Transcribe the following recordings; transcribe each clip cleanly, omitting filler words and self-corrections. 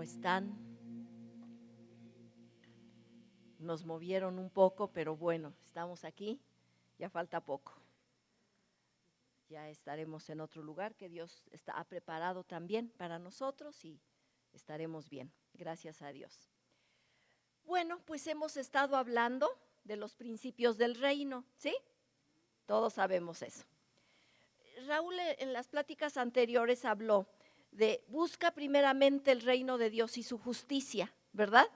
están? Nos movieron un poco, pero bueno, estamos aquí, ya falta poco. Ya estaremos en otro lugar que Dios ha preparado también para nosotros y estaremos bien, gracias a Dios. Bueno, pues hemos estado hablando de los principios del reino, ¿sí? Todos sabemos eso. Raúl en las pláticas anteriores habló de busca primeramente el reino de Dios y su justicia, ¿verdad?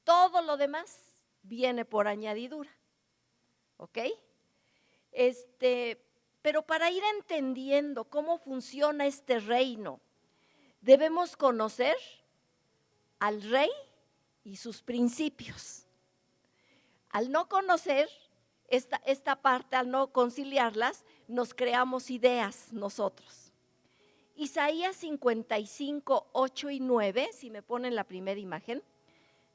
Todo lo demás viene por añadidura, ¿ok? Pero para ir entendiendo cómo funciona este reino, debemos conocer al rey y sus principios. Al no conocer esta parte, al no conciliarlas, nos creamos ideas nosotros. Isaías 55, 8 y 9, si me ponen la primera imagen,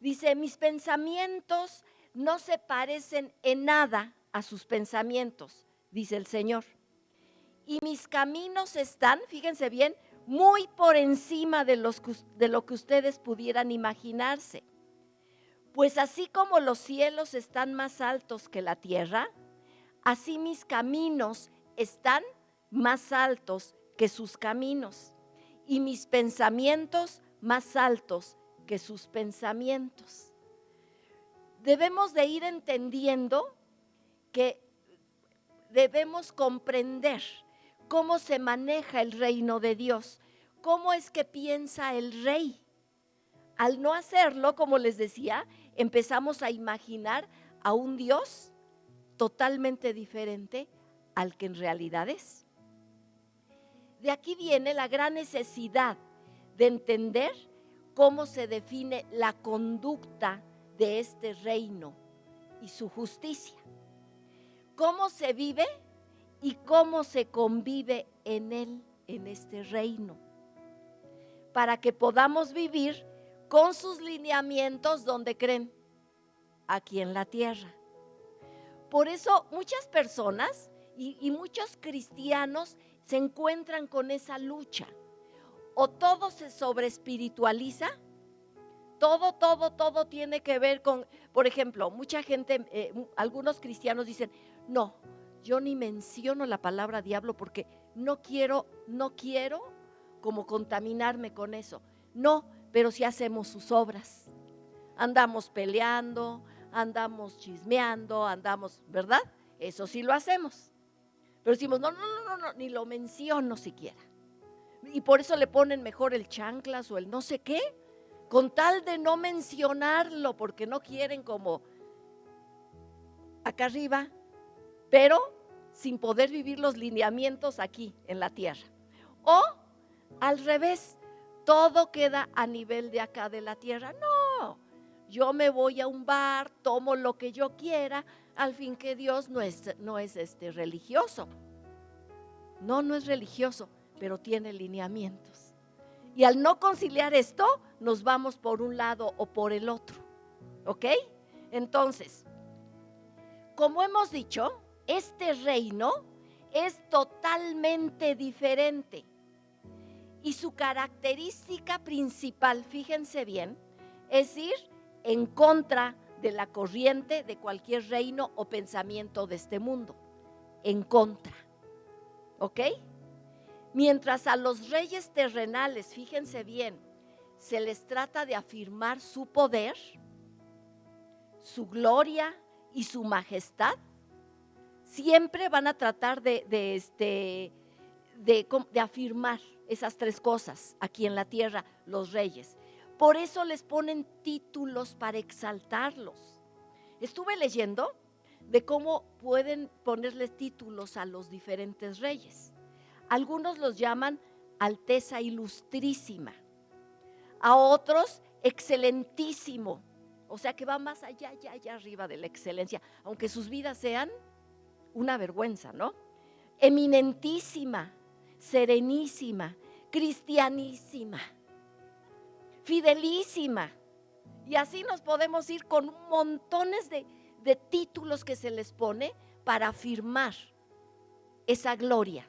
dice: mis pensamientos no se parecen en nada a sus pensamientos, dice el Señor. Y mis caminos están, fíjense bien, muy por encima de lo que ustedes pudieran imaginarse. Pues así como los cielos están más altos que la tierra, así mis caminos están más altos que sus caminos, y mis pensamientos más altos que sus pensamientos. Debemos de ir entendiendo que debemos comprender cómo se maneja el reino de Dios, cómo es que piensa el rey. Al no hacerlo, como les decía, empezamos a imaginar a un Dios totalmente diferente al que en realidad es. De aquí viene la gran necesidad de entender cómo se define la conducta de este reino y su justicia. Cómo se vive y cómo se convive en él, en este reino, para que podamos vivir con sus lineamientos donde creen, aquí en la tierra. Por eso muchas personas y muchos cristianos se encuentran con esa lucha. O todo se sobreespiritualiza, todo tiene que ver con, por ejemplo, mucha gente, algunos cristianos dicen: no, yo ni menciono la palabra diablo porque no quiero como contaminarme con eso. No, pero sí hacemos sus obras. Andamos peleando, andamos chismeando, ¿verdad? Eso sí lo hacemos. Pero decimos: no, ni lo menciono siquiera. Y por eso le ponen mejor el chanclas o el no sé qué, con tal de no mencionarlo, porque no quieren como acá arriba, pero sin poder vivir los lineamientos aquí en la tierra. O al revés, todo queda a nivel de acá de la tierra. No, yo me voy a un bar, tomo lo que yo quiera, al fin que Dios no es religioso. No es religioso, pero tiene lineamientos. Y al no conciliar esto, nos vamos por un lado o por el otro, ¿ok? Entonces, como hemos dicho, este reino es totalmente diferente. Y su característica principal, fíjense bien, es ir en contra de la corriente de cualquier reino o pensamiento de este mundo. En contra, ¿ok? Mientras a los reyes terrenales, fíjense bien, se les trata de afirmar su poder, su gloria y su majestad, siempre van a tratar de afirmar esas tres cosas aquí en la tierra, los reyes. Por eso les ponen títulos para exaltarlos. Estuve leyendo de cómo pueden ponerles títulos a los diferentes reyes. Algunos los llaman Alteza Ilustrísima, a otros Excelentísimo, o sea que va más allá arriba de la excelencia, aunque sus vidas sean una vergüenza, ¿no? Eminentísima, Serenísima, Cristianísima, Fidelísima. Y así nos podemos ir con montones de títulos que se les pone para afirmar esa gloria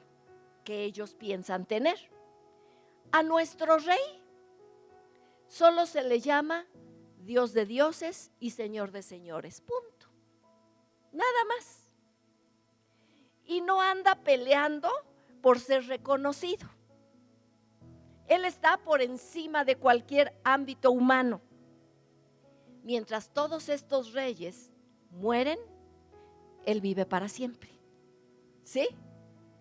que ellos piensan tener. A nuestro rey solo se le llama Dios de dioses y Señor de señores, punto. Nada más. Y no anda peleando por ser reconocido. Él está por encima de cualquier ámbito humano. Mientras todos estos reyes mueren, Él vive para siempre. ¿Sí?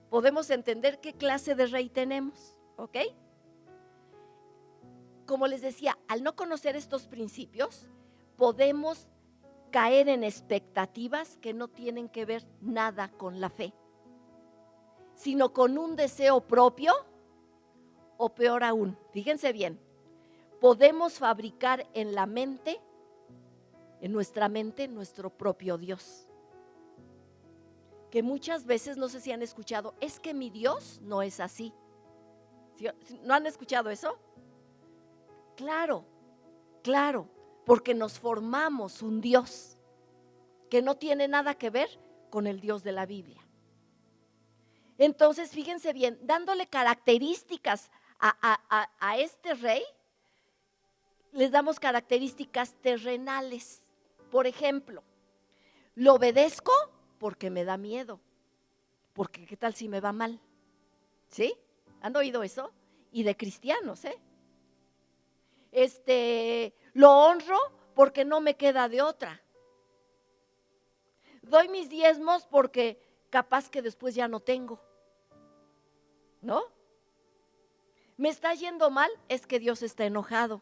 Podemos entender qué clase de rey tenemos, ¿ok? Como les decía, al no conocer estos principios, podemos caer en expectativas que no tienen que ver nada con la fe, sino con un deseo propio, o peor aún, fíjense bien, podemos fabricar en nuestra mente, nuestro propio Dios. Que muchas veces, no sé si han escuchado, es que mi Dios no es así. ¿No han escuchado eso? Claro, claro, porque nos formamos un Dios que no tiene nada que ver con el Dios de la Biblia. Entonces, fíjense bien, dándole características a este rey, les damos características terrenales. Por ejemplo, lo obedezco porque me da miedo, porque ¿qué tal si me va mal? ¿Sí? ¿Han oído eso? Y de cristianos, lo honro porque no me queda de otra. Doy mis diezmos porque capaz que después ya no tengo, ¿no? Me está yendo mal, es que Dios está enojado.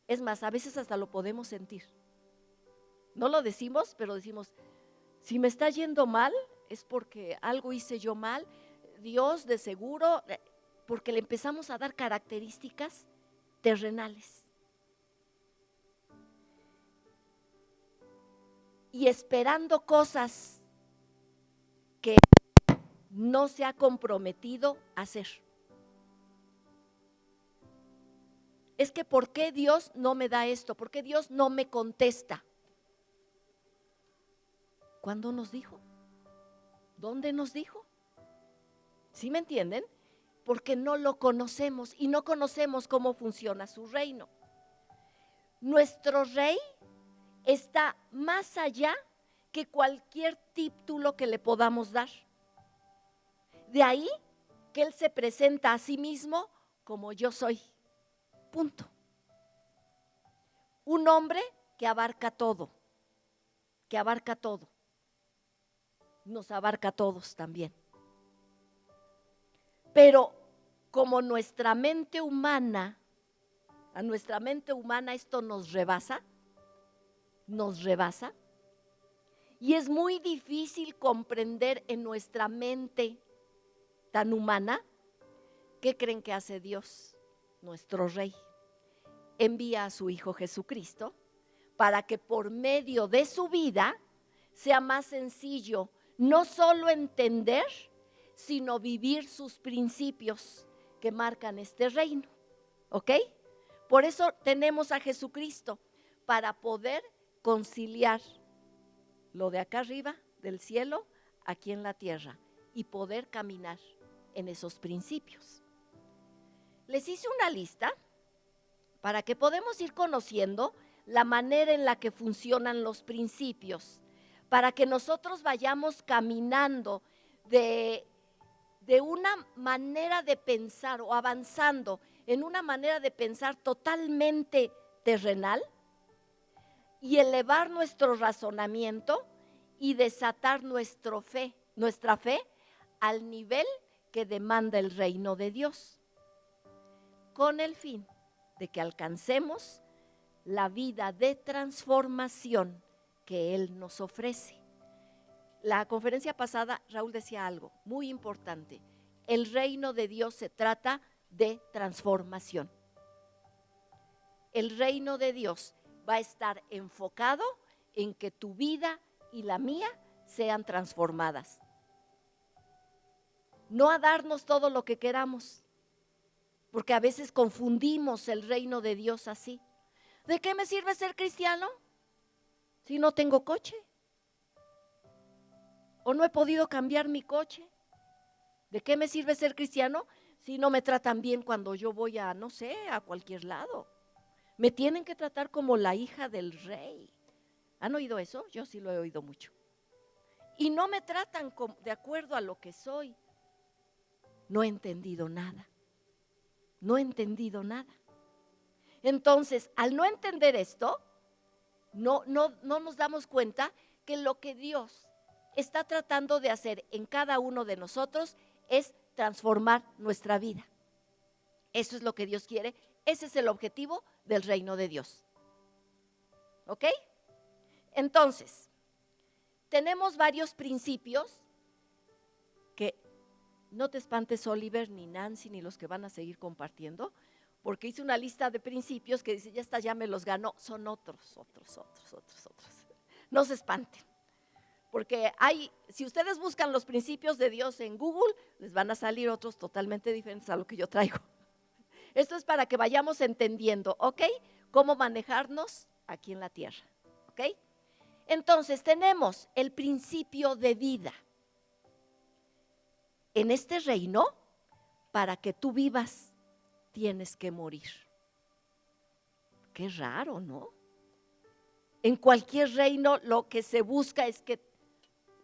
Es más, a veces hasta lo podemos sentir. No lo decimos, pero decimos, si me está yendo mal, es porque algo hice yo mal. Dios de seguro, porque le empezamos a dar características terrenales. Y esperando cosas que no se ha comprometido a hacer. Es que ¿por qué Dios no me da esto? ¿Por qué Dios no me contesta? ¿Cuándo nos dijo? ¿Dónde nos dijo? ¿Sí me entienden? Porque no lo conocemos y no conocemos cómo funciona su reino. Nuestro rey está más allá que cualquier título que le podamos dar. De ahí que Él se presenta a sí mismo como yo soy. Punto. Un hombre que abarca todo, que abarca todo. Nos abarca a todos también. Pero como nuestra mente humana, a nuestra mente humana esto nos rebasa, y es muy difícil comprender en nuestra mente tan humana. ¿Qué creen que hace Dios, nuestro Rey? Envía a su Hijo Jesucristo para que por medio de su vida sea más sencillo no solo entender, sino vivir sus principios que marcan este reino. ¿Ok? Por eso tenemos a Jesucristo, para poder conciliar lo de acá arriba, del cielo, aquí en la tierra, y poder caminar en esos principios. Les hice una lista para que podamos ir conociendo la manera en la que funcionan los principios, para que nosotros vayamos caminando de una manera de pensar o avanzando en una manera de pensar totalmente terrenal y elevar nuestro razonamiento y desatar nuestra fe al nivel que demanda el reino de Dios, con el fin de que alcancemos la vida de transformación que Él nos ofrece. La conferencia pasada, Raúl decía algo muy importante. El reino de Dios se trata de transformación. El reino de Dios va a estar enfocado en que tu vida y la mía sean transformadas. No a darnos todo lo que queramos, porque a veces confundimos el reino de Dios así. ¿De qué me sirve ser cristiano si no tengo coche? ¿O no he podido cambiar mi coche? ¿De qué me sirve ser cristiano Si no me tratan bien cuando yo voy a, no sé, a cualquier lado. Me tienen que tratar como la hija del rey. ¿Han oído eso? Yo sí lo he oído mucho. Y no me tratan de acuerdo a lo que soy. No he entendido nada. No he entendido nada. Entonces, al no entender esto, no nos damos cuenta que lo que Dios está tratando de hacer en cada uno de nosotros es transformar nuestra vida. Eso es lo que Dios quiere. Ese es el objetivo del reino de Dios. ¿Ok? Entonces, tenemos varios principios que no te espantes, Oliver, ni Nancy, ni los que van a seguir compartiendo, porque hice una lista de principios que dice, ya está, ya me los ganó. Son otros. No se espanten, porque si ustedes buscan los principios de Dios en Google, les van a salir otros totalmente diferentes a lo que yo traigo. Esto es para que vayamos entendiendo, ¿ok? Cómo manejarnos aquí en la tierra, ¿ok? Entonces tenemos el principio de vida. En este reino, para que tú vivas, tienes que morir. Qué raro, ¿no? En cualquier reino lo que se busca es que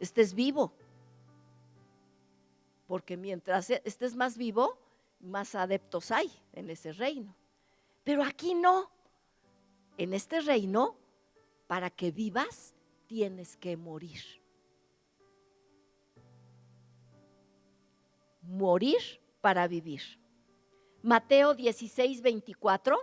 estés vivo. Porque mientras estés más vivo, más adeptos hay en ese reino. Pero aquí no. En este reino, para que vivas, tienes que morir. Morir para vivir. Mateo 16:24.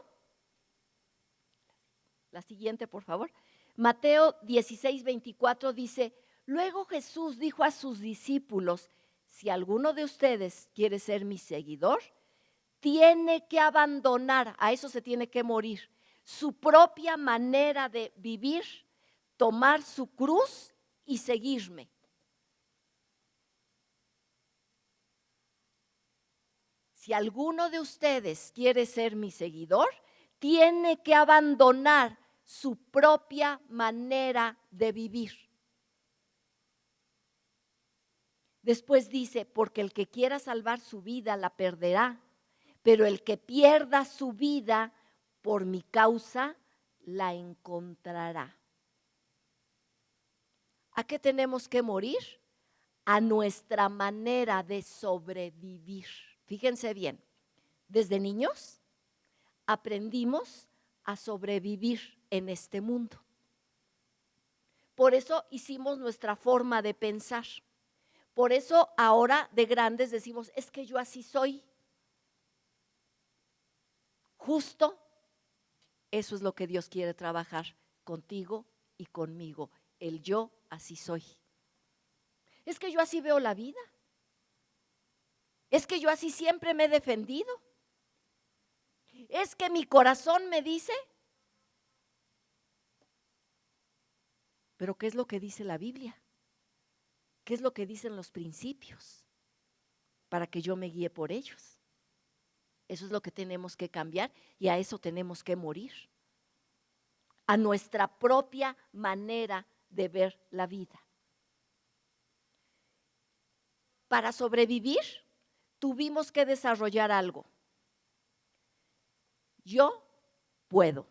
La siguiente, por favor. Mateo 16:24 dice, luego Jesús dijo a sus discípulos, si alguno de ustedes quiere ser mi seguidor, tiene que abandonar, a eso se tiene que morir, su propia manera de vivir, tomar su cruz y seguirme. Si alguno de ustedes quiere ser mi seguidor, tiene que abandonar su propia manera de vivir. Después dice, porque el que quiera salvar su vida la perderá, pero el que pierda su vida por mi causa la encontrará. ¿A qué tenemos que morir? A nuestra manera de sobrevivir. Fíjense bien, desde niños aprendimos a sobrevivir en este mundo. Por eso hicimos nuestra forma de pensar. Por eso ahora de grandes decimos, es que yo así soy. Justo eso es lo que Dios quiere trabajar contigo y conmigo. El yo así soy. Es que yo así veo la vida. Es que yo así siempre me he defendido. Es que mi corazón me dice. Pero ¿qué es lo que dice la Biblia? ¿Qué es lo que dicen los principios? Para que yo me guíe por ellos. Eso es lo que tenemos que cambiar y a eso tenemos que morir. A nuestra propia manera de ver la vida. Para sobrevivir, tuvimos que desarrollar algo. Yo puedo.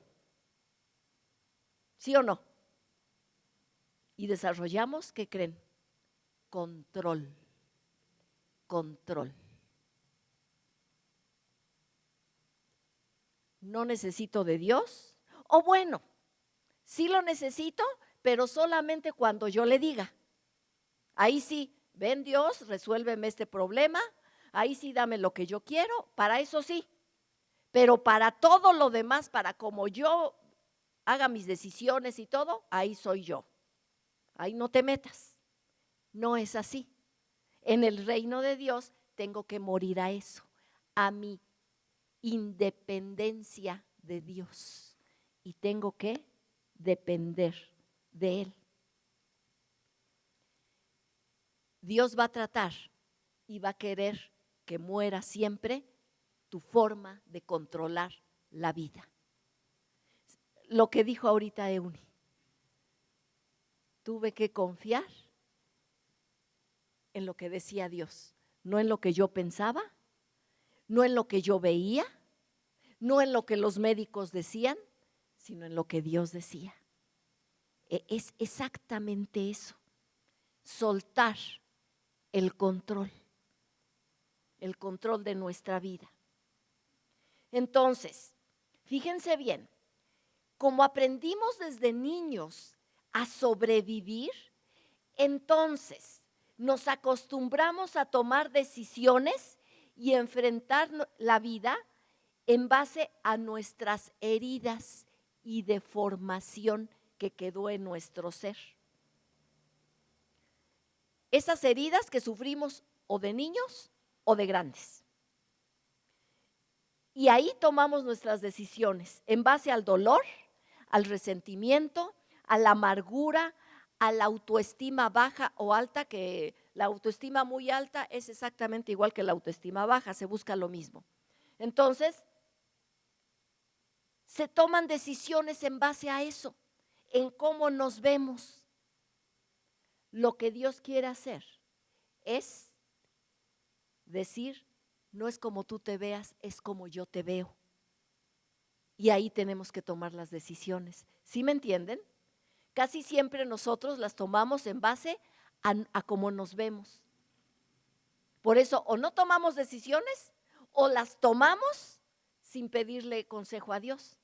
¿Sí o no? Y desarrollamos, ¿qué creen? Control. Control. No necesito de Dios. O bueno, sí lo necesito, pero solamente cuando yo le diga. Ahí sí, ven Dios, resuélveme este problema. Ahí sí, dame lo que yo quiero. Para eso sí. Pero para todo lo demás, para como yo haga mis decisiones y todo, ahí soy yo. Ahí no te metas. No es así. En el reino de Dios tengo que morir a eso, a mi independencia de Dios. Y tengo que depender de Él. Dios va a tratar y va a querer que muera siempre tu forma de controlar la vida. Lo que dijo ahorita Euni, tuve que confiar en lo que decía Dios, no en lo que yo pensaba, no en lo que yo veía, no en lo que los médicos decían, sino en lo que Dios decía. Es exactamente eso, soltar el control de nuestra vida. Entonces, fíjense bien, como aprendimos desde niños a sobrevivir, entonces nos acostumbramos a tomar decisiones y enfrentar la vida en base a nuestras heridas y deformación que quedó en nuestro ser. Esas heridas que sufrimos o de niños o de grandes. Y ahí tomamos nuestras decisiones en base al dolor, al resentimiento, a la amargura, a la autoestima baja o alta, que la autoestima muy alta es exactamente igual que la autoestima baja, se busca lo mismo. Entonces, se toman decisiones en base a eso, en cómo nos vemos. Lo que Dios quiere hacer es decir, no es como tú te veas, es como yo te veo. Y ahí tenemos que tomar las decisiones. ¿Sí me entienden? Casi siempre nosotros las tomamos en base a cómo nos vemos. Por eso o no tomamos decisiones o las tomamos sin pedirle consejo a Dios.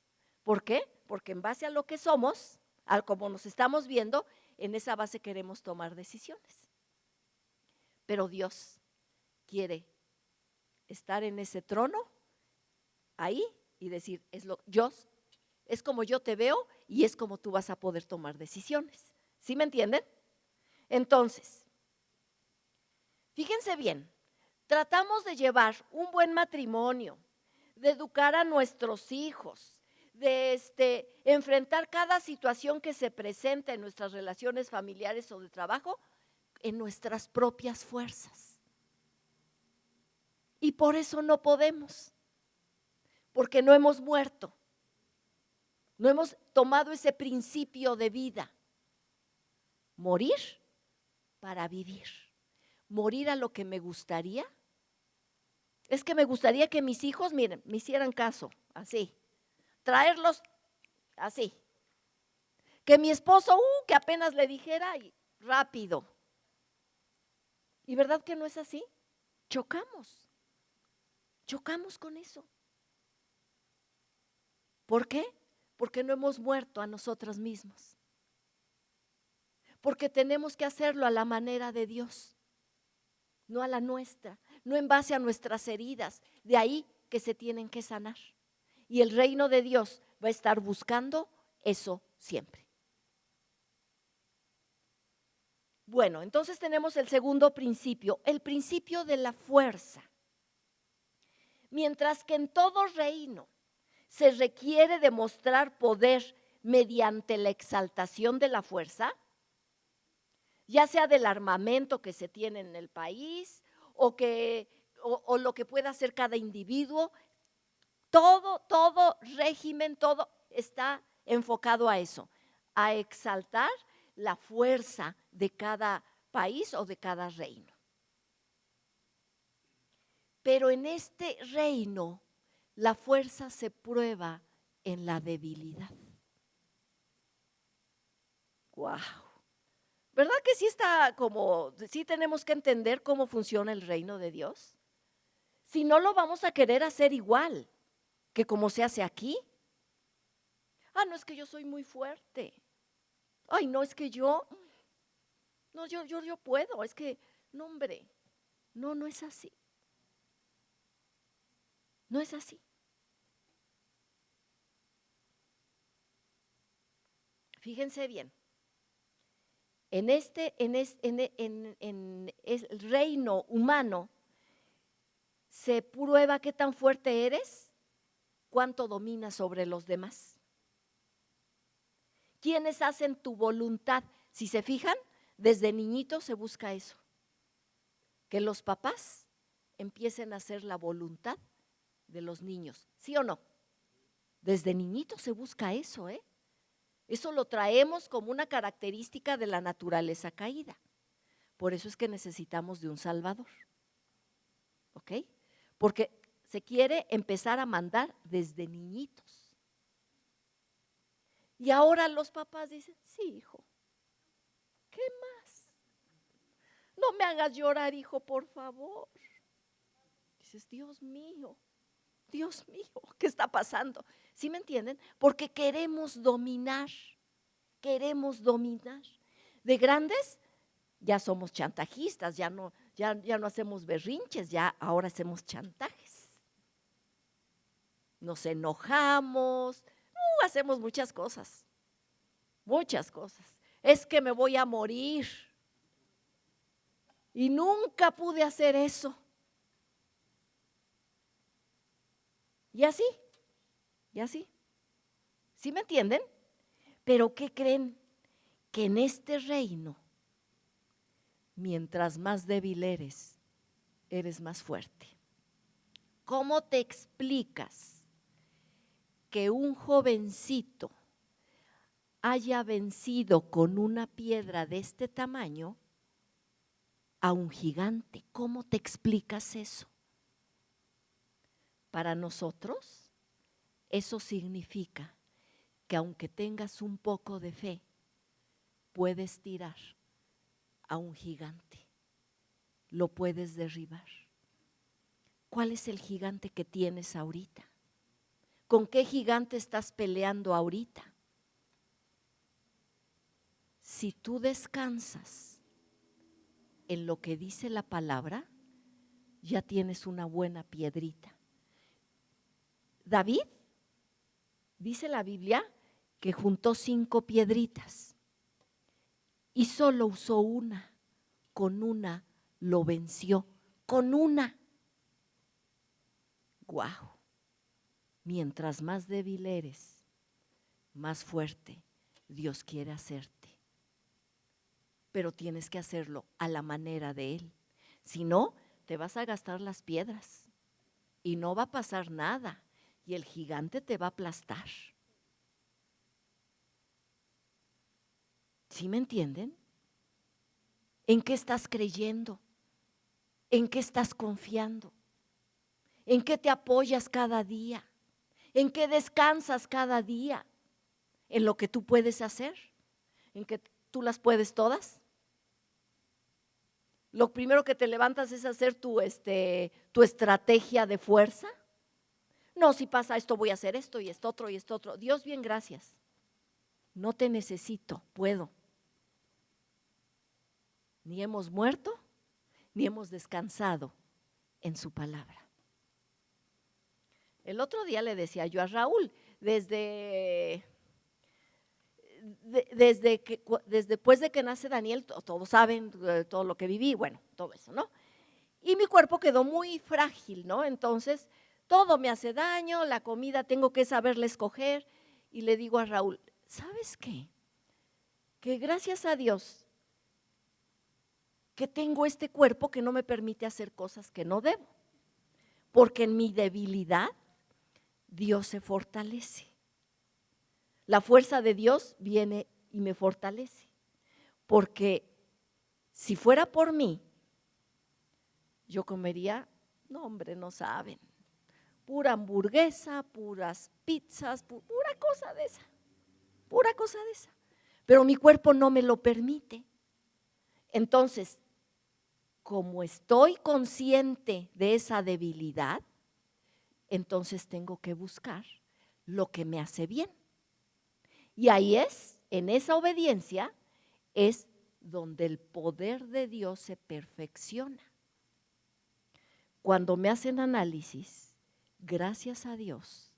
¿Por qué? Porque en base a lo que somos, a cómo nos estamos viendo, en esa base queremos tomar decisiones. Pero Dios quiere estar en ese trono, ahí, y decir, es como yo te veo y es como tú vas a poder tomar decisiones. ¿Sí me entienden? Entonces, fíjense bien, tratamos de llevar un buen matrimonio, de educar a nuestros hijos, de enfrentar cada situación que se presenta en nuestras relaciones familiares o de trabajo en nuestras propias fuerzas. Y por eso no podemos, porque no hemos muerto, no hemos tomado ese principio de vida. Morir para vivir, morir a lo que me gustaría. Es que me gustaría que mis hijos, miren, me hicieran caso, así, traerlos así. Que mi esposo, que apenas le dijera y rápido. ¿Y verdad que no es así? Chocamos con eso. ¿Por qué? Porque no hemos muerto a nosotros mismos. Porque tenemos que hacerlo a la manera de Dios, no a la nuestra, no en base a nuestras heridas, de ahí que se tienen que sanar. Y el reino de Dios va a estar buscando eso siempre. Bueno, entonces tenemos el segundo principio, el principio de la fuerza. Mientras que en todo reino se requiere demostrar poder mediante la exaltación de la fuerza, ya sea del armamento que se tiene en el país o lo que pueda hacer cada individuo, todo régimen, todo está enfocado a eso, a exaltar la fuerza de cada país o de cada reino. Pero en este reino la fuerza se prueba en la debilidad. ¡Wow! ¿Verdad que sí está sí tenemos que entender cómo funciona el reino de Dios? Si no, lo vamos a querer hacer igual que como se hace aquí. No es que yo soy muy fuerte. Ay, no, es que yo puedo, es que, no, hombre, no es así. No es así. Fíjense bien. En el reino humano se prueba qué tan fuerte eres, cuánto dominas sobre los demás. ¿Quiénes hacen tu voluntad? Si se fijan, desde niñitos se busca eso, que los papás empiecen a hacer la voluntad de los niños, ¿sí o no? Desde niñitos se busca eso, Eso lo traemos como una característica de la naturaleza caída. Por eso es que necesitamos de un Salvador. ¿Ok? Porque se quiere empezar a mandar desde niñitos. Y ahora los papás dicen, sí, hijo, ¿qué más? No me hagas llorar, hijo, por favor. Dices, Dios mío, ¿qué está pasando? ¿Sí me entienden? Porque queremos dominar. De grandes ya somos chantajistas, ya no hacemos berrinches, ya ahora hacemos chantajes. Nos enojamos, hacemos muchas cosas. Es que me voy a morir y nunca pude hacer eso. Y así. ¿Sí me entienden? Pero ¿qué creen? Que en este reino, mientras más débil eres más fuerte. ¿Cómo te explicas que un jovencito haya vencido con una piedra de este tamaño a un gigante? ¿Cómo te explicas eso? Para nosotros, eso significa que aunque tengas un poco de fe, puedes tirar a un gigante, lo puedes derribar. ¿Cuál es el gigante que tienes ahorita? ¿Con qué gigante estás peleando ahorita? Si tú descansas en lo que dice la palabra, ya tienes una buena piedrita. David, dice la Biblia, que juntó 5 piedritas y solo usó una. Con una lo venció, con una. ¡Guau! Mientras más débil eres, más fuerte Dios quiere hacerte. Pero tienes que hacerlo a la manera de Él. Si no, te vas a gastar las piedras y no va a pasar nada y el gigante te va a aplastar. ¿Sí me entienden? ¿En qué estás creyendo? ¿En qué estás confiando? ¿En qué te apoyas cada día? ¿En qué descansas cada día? ¿En lo que tú puedes hacer? ¿En que tú las puedes todas? Lo primero que te levantas es hacer tu estrategia de fuerza. No, si pasa esto voy a hacer esto y esto otro y esto otro. Dios, bien, gracias. No te necesito, puedo. Ni hemos muerto, ni hemos descansado en su palabra. El otro día le decía yo a Raúl, desde después de que nace Daniel, todos saben todo lo que viví, bueno, todo eso, ¿no? Y mi cuerpo quedó muy frágil, ¿no? Entonces, todo me hace daño, la comida tengo que saberla escoger. Y le digo a Raúl, ¿sabes qué? Que gracias a Dios que tengo este cuerpo que no me permite hacer cosas que no debo. Porque en mi debilidad, Dios se fortalece. La fuerza de Dios viene y me fortalece. Porque si fuera por mí, yo comería, no hombre, no saben, pura hamburguesa, puras pizzas, pura cosa de esa. Pero mi cuerpo no me lo permite. Entonces, como estoy consciente de esa debilidad, entonces tengo que buscar lo que me hace bien. Y ahí es, en esa obediencia, es donde el poder de Dios se perfecciona. Cuando me hacen análisis, gracias a Dios,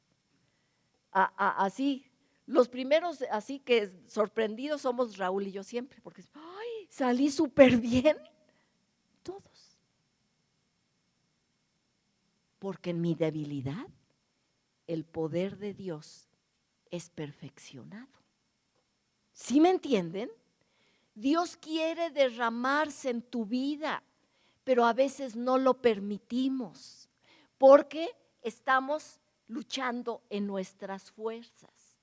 así, los primeros así que sorprendidos somos Raúl y yo siempre, porque ¡ay! Salí súper bien, todos. Porque en mi debilidad, el poder de Dios es perfeccionado. ¿Sí me entienden? Dios quiere derramarse en tu vida, pero a veces no lo permitimos, porque estamos luchando en nuestras fuerzas.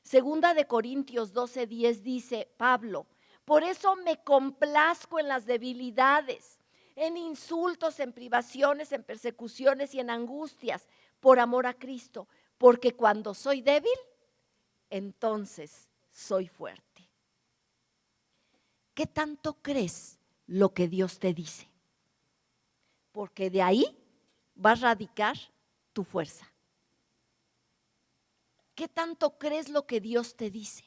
Segunda de Corintios 12:10 dice Pablo, por eso me complazco en las debilidades, en insultos, en privaciones, en persecuciones y en angustias por amor a Cristo, porque cuando soy débil, entonces soy fuerte. ¿Qué tanto crees lo que Dios te dice? Porque de ahí va a radicar tu fuerza. ¿Qué tanto crees lo que Dios te dice?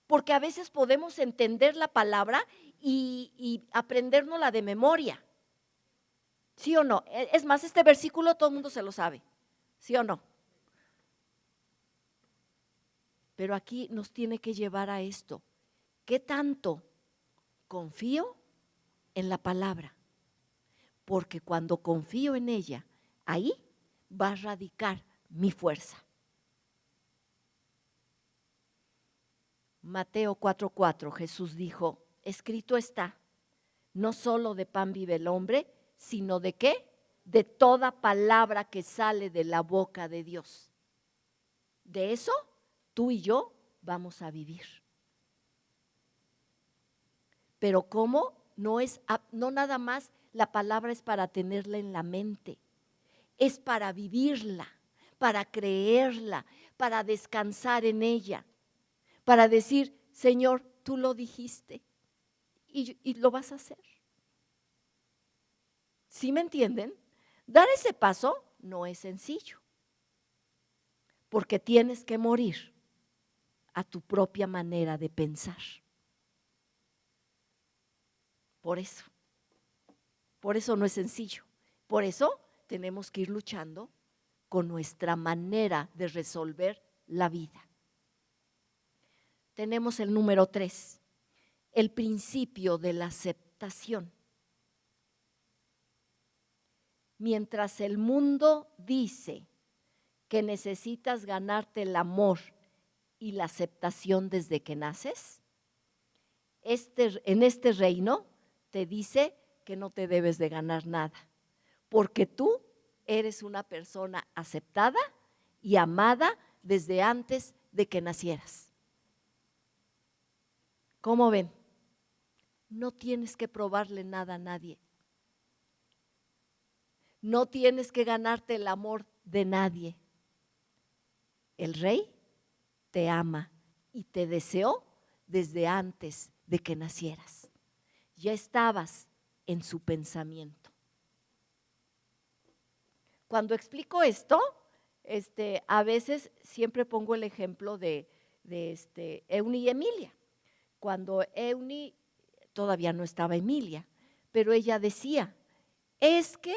Porque a veces podemos entender la palabra y aprendérnosla de memoria. ¿Sí o no? Es más, este versículo todo el mundo se lo sabe. ¿Sí o no? Pero aquí nos tiene que llevar a esto. ¿Qué tanto confío en la palabra? Porque cuando confío en ella, ahí va a radicar mi fuerza. Mateo 4:4, Jesús dijo, escrito está, no solo de pan vive el hombre, sino de ¿qué? De toda palabra que sale de la boca de Dios. De eso tú y yo vamos a vivir. Pero ¿cómo? No nada más la palabra es para tenerla en la mente, es para vivirla, para creerla, para descansar en ella, para decir, Señor, tú lo dijiste y lo vas a hacer. ¿Sí me entienden? Dar ese paso no es sencillo, porque tienes que morir a tu propia manera de pensar. Por eso no es sencillo. Por eso tenemos que ir luchando con nuestra manera de resolver la vida. Tenemos el número 3, el principio de la aceptación. Mientras el mundo dice que necesitas ganarte el amor y la aceptación desde que naces, en este reino te dice que no te debes de ganar nada, porque tú eres una persona aceptada y amada desde antes de que nacieras. ¿Cómo ven? No tienes que probarle nada a nadie. No tienes que ganarte el amor de nadie. El Rey te ama y te deseó desde antes de que nacieras. Ya estabas en su pensamiento. Cuando explico esto, a veces siempre pongo el ejemplo de Euni y Emilia. Cuando Euni, todavía no estaba Emilia, pero ella decía, es que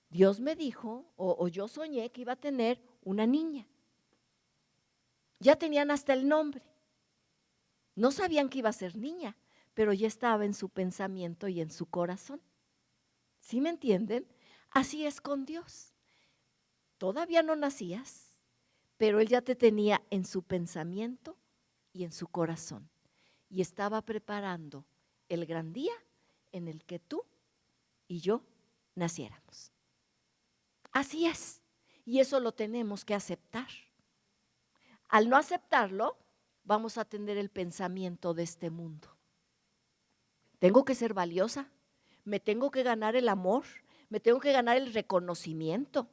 Dios me dijo, o yo soñé que iba a tener una niña. Ya tenían hasta el nombre. No sabían que iba a ser niña, pero ya estaba en su pensamiento y en su corazón. ¿Sí me entienden? Así es con Dios. Todavía no nacías, pero Él ya te tenía en su pensamiento y en su corazón. Y estaba preparando el gran día en el que tú y yo naciéramos. Así es. Y eso lo tenemos que aceptar. Al no aceptarlo, vamos a tener el pensamiento de este mundo. Tengo que ser valiosa, me tengo que ganar el amor, me tengo que ganar el reconocimiento,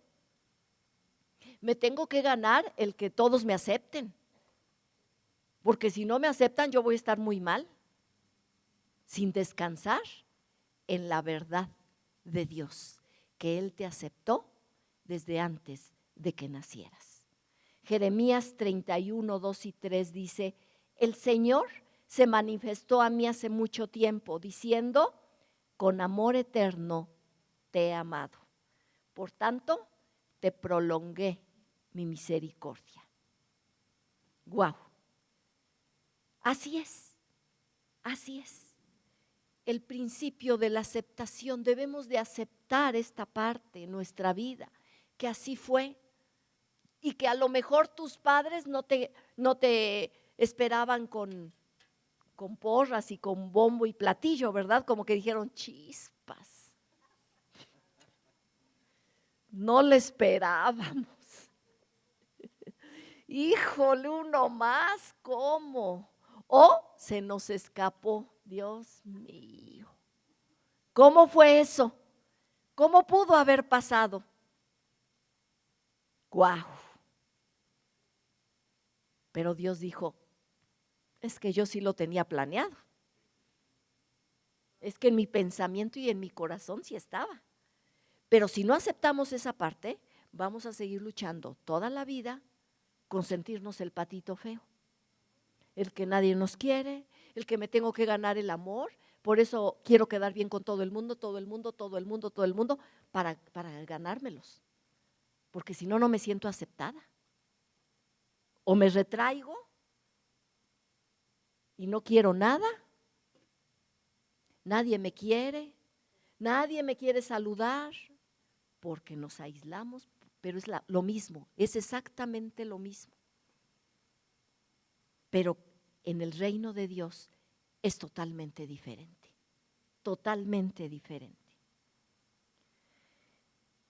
me tengo que ganar el que todos me acepten, porque si no me aceptan yo voy a estar muy mal, sin descansar en la verdad de Dios, que Él te aceptó desde antes de que nacieras. Jeremías 31, 2 y 3 dice, el Señor se manifestó a mí hace mucho tiempo, diciendo, con amor eterno te he amado. Por tanto, te prolongué mi misericordia. ¡Guau! Así es, así es. El principio de la aceptación, debemos de aceptar esta parte en nuestra vida, que así fue. Y que a lo mejor tus padres no te esperaban con porras y con bombo y platillo, ¿verdad? Como que dijeron, chispas. No le esperábamos. Híjole, uno más, ¿cómo? O se nos escapó Dios mío, ¿cómo fue eso? ¿Cómo pudo haber pasado? ¡Guau! Pero Dios dijo, es que yo sí lo tenía planeado. Es que en mi pensamiento y en mi corazón sí estaba. Pero si no aceptamos esa parte, vamos a seguir luchando toda la vida con sentirnos el patito feo, el que nadie nos quiere, el que me tengo que ganar el amor, por eso quiero quedar bien con todo el mundo, todo el mundo, todo el mundo, todo el mundo, para ganármelos, porque si no, no me siento aceptada. O me retraigo y no quiero nada, nadie me quiere saludar, porque nos aislamos, pero es lo mismo, es exactamente lo mismo. Pero en el reino de Dios es totalmente diferente, totalmente diferente.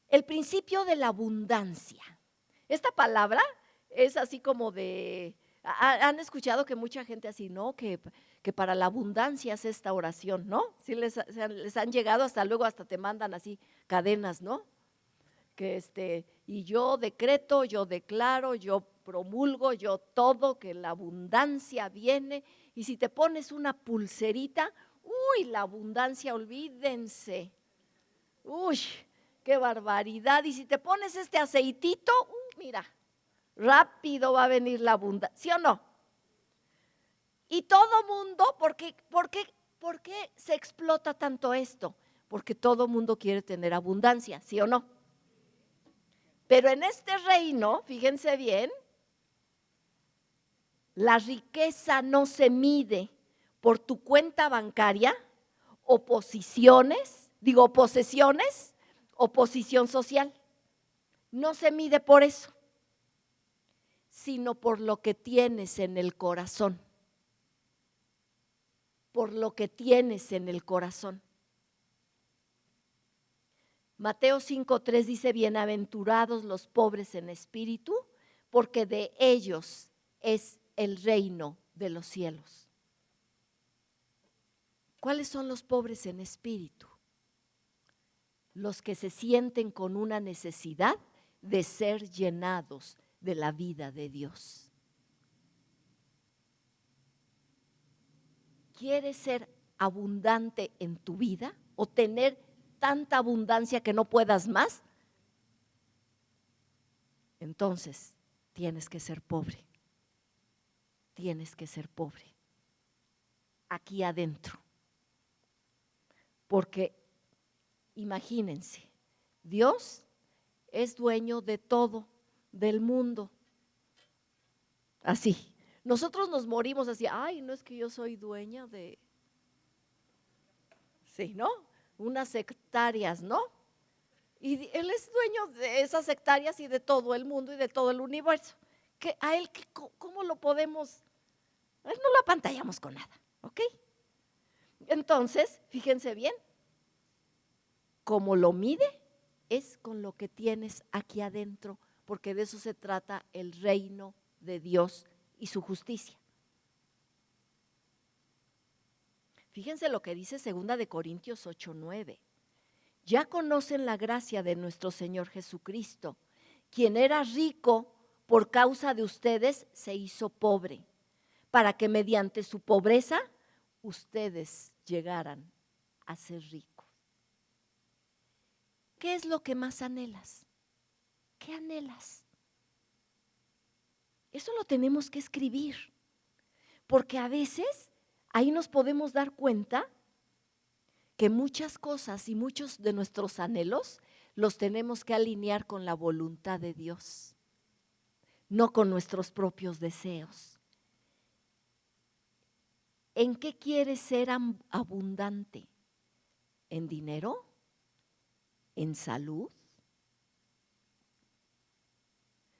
El principio de la abundancia. Esta palabra es así como de, han escuchado que mucha gente así, ¿no? Que para la abundancia es esta oración, ¿no? Sí les han llegado, hasta luego hasta te mandan así cadenas, ¿no? Que y yo decreto, yo declaro, yo promulgo, yo todo, que la abundancia viene. Y si te pones una pulserita, uy, la abundancia, olvídense. Uy, qué barbaridad. Y si te pones este aceitito, mira, rápido va a venir la abundancia, ¿sí o no? Y todo mundo, ¿por qué se explota tanto esto? Porque todo mundo quiere tener abundancia, ¿sí o no? Pero en este reino, fíjense bien, la riqueza no se mide por tu cuenta bancaria o posesiones o posición social. No se mide por eso, sino por lo que tienes en el corazón. Por lo que tienes en el corazón. Mateo 5:3 dice, bienaventurados los pobres en espíritu, porque de ellos es el reino de los cielos. ¿Cuáles son los pobres en espíritu? Los que se sienten con una necesidad de ser llenados de la vida de Dios. ¿Quieres ser abundante en tu vida o tener tanta abundancia que no puedas más? Entonces, tienes que ser pobre. Tienes que ser pobre. Aquí adentro. Porque, imagínense, Dios es dueño de todo, del mundo. Así. Nosotros nos morimos así, ay, no es que yo soy dueña de, sí, ¿no? Unas hectáreas, ¿no? Y Él es dueño de esas hectáreas y de todo el mundo y de todo el universo. Que a Él, ¿cómo lo podemos? A Él no lo apantallamos con nada, ¿ok? Entonces, fíjense bien, como lo mide es con lo que tienes aquí adentro, porque de eso se trata el reino de Dios y su justicia. Fíjense lo que dice 2 de Corintios 8:9. Ya conocen la gracia de nuestro Señor Jesucristo, quien era rico por causa de ustedes se hizo pobre, para que mediante su pobreza ustedes llegaran a ser ricos. ¿Qué es lo que más anhelas? ¿Qué anhelas? Eso lo tenemos que escribir, porque a veces ahí nos podemos dar cuenta que muchas cosas y muchos de nuestros anhelos los tenemos que alinear con la voluntad de Dios, no con nuestros propios deseos. ¿En qué quieres ser abundante? ¿En dinero? ¿En salud?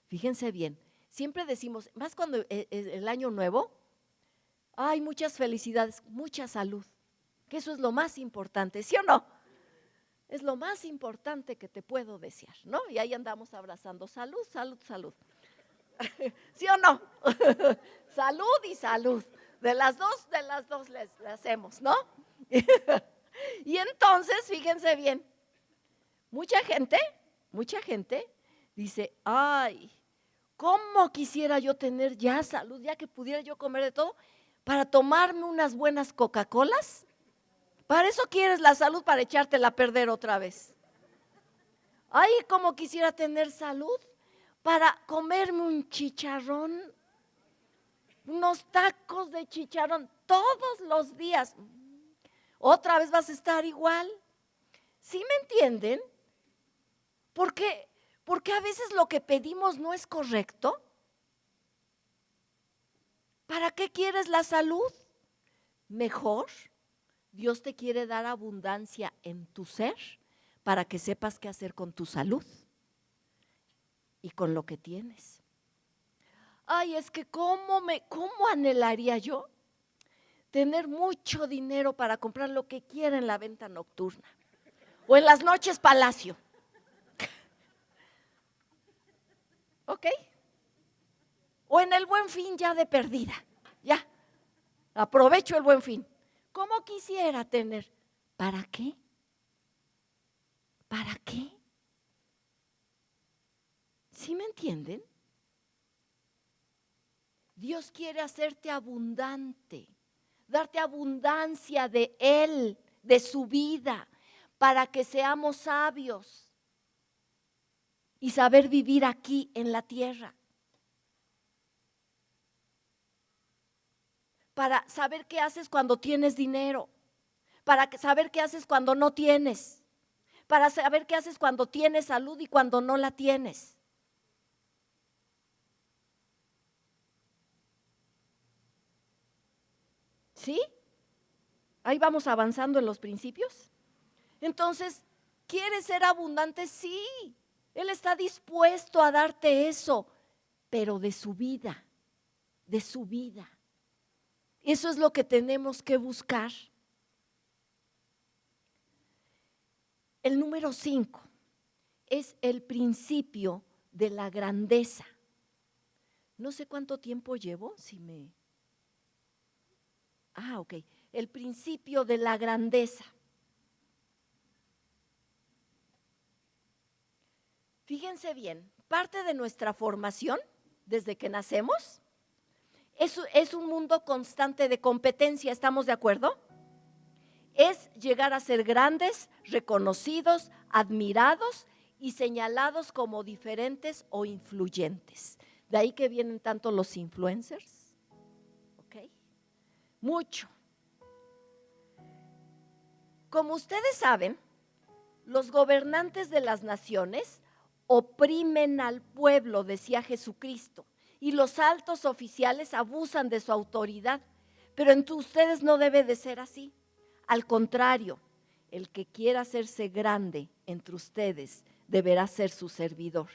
Fíjense bien, siempre decimos, más cuando el año nuevo, hay muchas felicidades, mucha salud, que eso es lo más importante, ¿sí o no? Es lo más importante que te puedo desear, ¿no? Y ahí andamos abrazando, salud, salud, salud. ¿Sí o no? Salud y salud. De las dos le hacemos, ¿no? Y entonces, fíjense bien, mucha gente dice, ay, ¿cómo quisiera yo tener ya salud, ya que pudiera yo comer de todo, para tomarme unas buenas Coca-Colas? Para eso quieres la salud, para echártela a perder otra vez. Ay, ¿cómo quisiera tener salud para comerme un chicharrón, unos tacos de chicharrón todos los días? Otra vez vas a estar igual. ¿Sí me entienden? Porque a veces lo que pedimos no es correcto. ¿Para qué quieres la salud? Mejor, Dios te quiere dar abundancia en tu ser para que sepas qué hacer con tu salud y con lo que tienes. Ay, es que cómo anhelaría yo tener mucho dinero para comprar lo que quiera en la venta nocturna o en las noches Palacio. ¿Ok? O en el Buen Fin ya de perdida. Ya, aprovecho el Buen Fin. ¿Cómo quisiera tener? ¿Para qué? ¿Para qué? ¿Sí me entienden? Dios quiere hacerte abundante, darte abundancia de Él, de su vida, para que seamos sabios y saber vivir aquí en la tierra. Para saber qué haces cuando tienes dinero, para saber qué haces cuando no tienes, para saber qué haces cuando tienes salud y cuando no la tienes. ¿Sí? Ahí vamos avanzando en los principios. Entonces, ¿quieres ser abundante? Sí, Él está dispuesto a darte eso, pero de su vida, de su vida. Eso es lo que tenemos que buscar. El número 5 es el principio de la grandeza. No sé cuánto tiempo llevo, ok. El principio de la grandeza. Fíjense bien, parte de nuestra formación, desde que nacemos, es un mundo constante de competencia, ¿estamos de acuerdo? Es llegar a ser grandes, reconocidos, admirados y señalados como diferentes o influyentes. De ahí que vienen tanto los influencers, ¿ok? Mucho. Como ustedes saben, los gobernantes de las naciones oprimen al pueblo, decía Jesucristo, y los altos oficiales abusan de su autoridad, pero entre ustedes no debe de ser así. Al contrario, el que quiera hacerse grande entre ustedes deberá ser su servidor,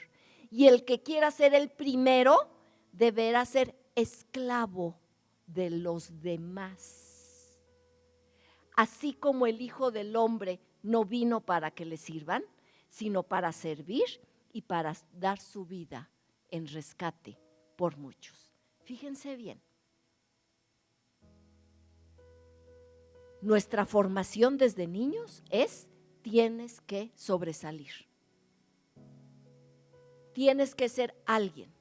y el que quiera ser el primero deberá ser esclavo de los demás. Así como el Hijo del Hombre no vino para que le sirvan, sino para servir y para dar su vida en rescate por muchos. Fíjense bien. Nuestra formación desde niños es: tienes que sobresalir. Tienes que ser alguien.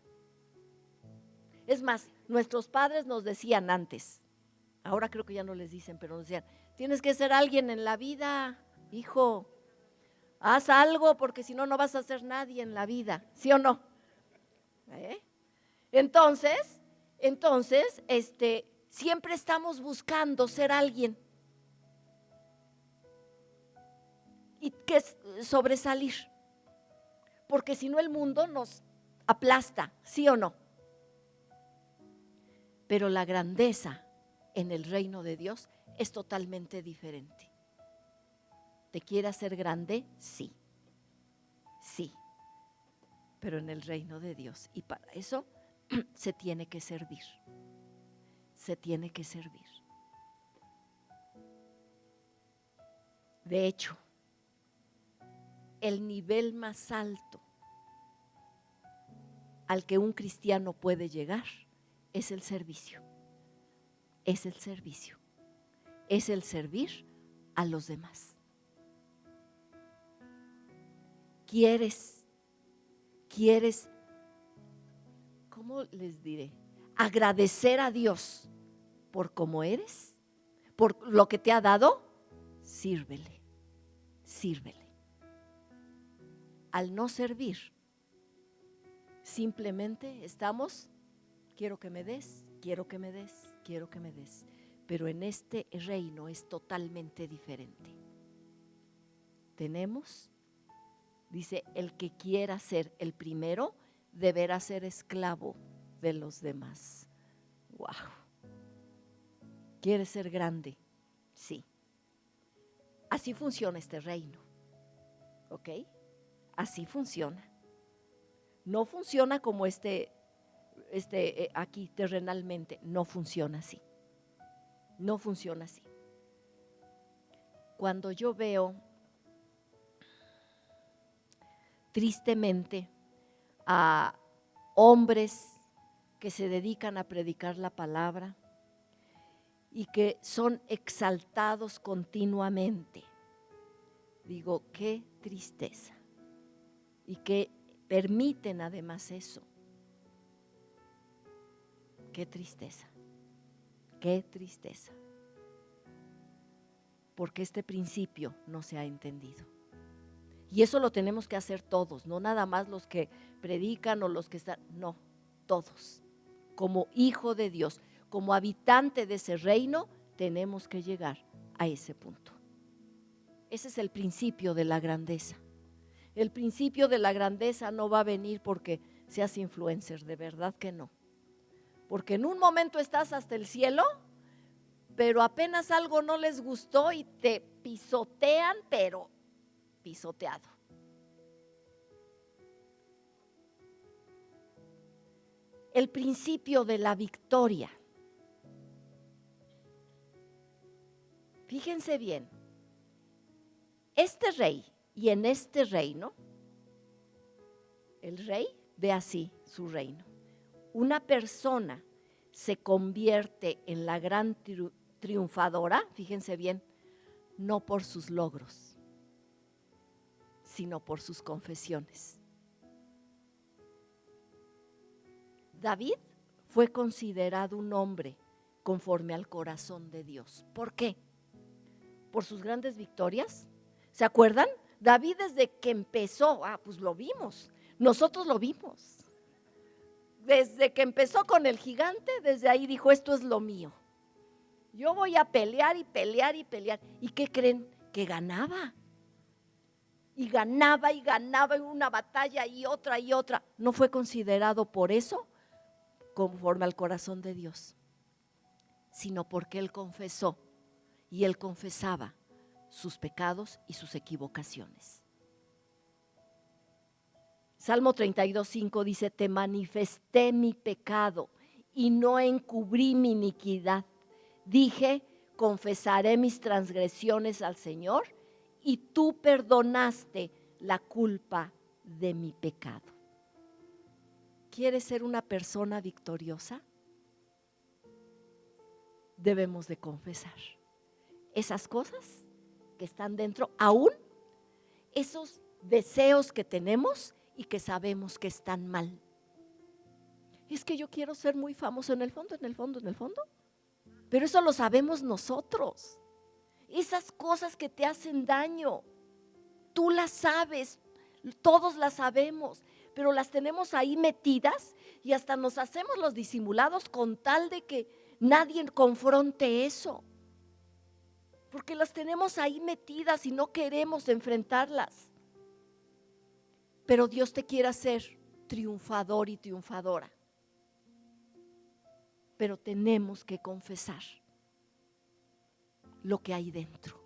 Es más, nuestros padres nos decían antes, ahora creo que ya no les dicen, pero nos decían: tienes que ser alguien en la vida, hijo. Haz algo porque si no, no vas a ser nadie en la vida, ¿sí o no? Entonces, siempre estamos buscando ser alguien y que sobresalir, porque si no el mundo nos aplasta, ¿sí o no? Pero la grandeza en el reino de Dios es totalmente diferente. ¿Te quieres hacer grande? Sí, sí, pero en el reino de Dios. Y para eso se tiene que servir. Se tiene que servir. De hecho, el nivel más alto al que un cristiano puede llegar es el servicio. es el servicio, es el servir a los demás. ¿Quieres, cómo les diré? Agradecer a Dios por cómo eres, por lo que te ha dado, sírvele. Al no servir, simplemente estamos, quiero que me des, pero en este reino es totalmente diferente. Tenemos, dice, el que quiera ser el primero, deberá ser esclavo de los demás. ¡Wow! ¿Quieres ser grande? Sí. Así funciona este reino. ¿Ok? Así funciona. No funciona como aquí terrenalmente. No funciona así. No funciona así. Cuando yo veo tristemente a hombres que se dedican a predicar la palabra y que son exaltados continuamente, digo, qué tristeza. Y que permiten además eso. Qué tristeza. Qué tristeza. Porque este principio no se ha entendido. Y eso lo tenemos que hacer todos, no nada más los que predican o los que están, no, todos. Como hijo de Dios, como habitante de ese reino, tenemos que llegar a ese punto. Ese es el principio de la grandeza. El principio de la grandeza no va a venir porque seas influencer, de verdad que no. Porque en un momento estás hasta el cielo, pero apenas algo no les gustó y te pisotean, pero pisoteado. El principio de la victoria. Fíjense bien, este rey y en este reino, el rey ve así su reino. Una persona se convierte en la gran triunfadora, fíjense bien, no por sus logros, sino por sus confesiones. David fue considerado un hombre conforme al corazón de Dios. ¿Por qué? Por sus grandes victorias. ¿Se acuerdan? David desde que empezó, pues lo vimos, nosotros lo vimos. Desde que empezó con el gigante, desde ahí dijo, esto es lo mío. Yo voy a pelear y pelear y pelear. ¿Y qué creen? Que ganaba. Y ganaba y ganaba en una batalla y otra y otra. No fue considerado por eso conforme al corazón de Dios, sino porque él confesó y él confesaba sus pecados y sus equivocaciones. Salmo 32:5 dice, te manifesté mi pecado y no encubrí mi iniquidad. Dije, confesaré mis transgresiones al Señor y tú perdonaste la culpa de mi pecado. ¿Quieres ser una persona victoriosa? Debemos de confesar esas cosas que están dentro, aún esos deseos que tenemos y que sabemos que están mal. Es que yo quiero ser muy famoso en el fondo, pero eso lo sabemos nosotros. Esas cosas que te hacen daño, tú las sabes, todos las sabemos, pero las tenemos ahí metidas y hasta nos hacemos los disimulados con tal de que nadie confronte eso. Porque las tenemos ahí metidas y no queremos enfrentarlas. Pero Dios te quiere hacer triunfador y triunfadora. Pero tenemos que confesar lo que hay dentro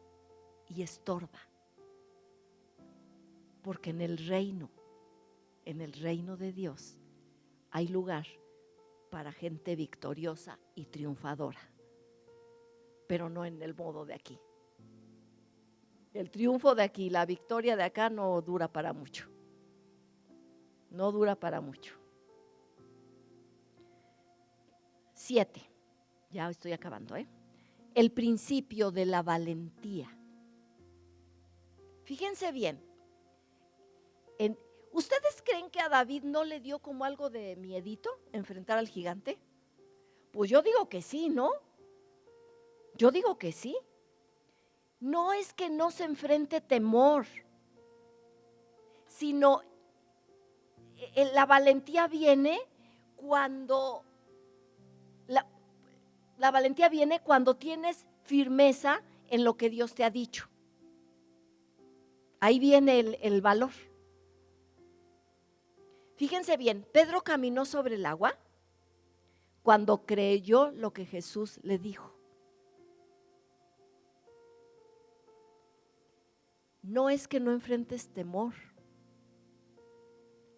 y estorba. Porque en el reino de Dios hay lugar para gente victoriosa y triunfadora, pero no en el modo de aquí. El triunfo de aquí, la victoria de acá no dura para mucho. No dura para mucho. 7. Ya estoy acabando, el principio de la valentía. Fíjense bien, ¿ustedes creen que a David no le dio como algo de miedito enfrentar al gigante? Pues yo digo que sí, ¿no? Yo digo que sí. No es que no se enfrente temor, sino la valentía viene cuando la valentía viene cuando tienes firmeza en lo que Dios te ha dicho. Ahí viene el valor. Fíjense bien, Pedro caminó sobre el agua cuando creyó lo que Jesús le dijo. No es que no enfrentes temor,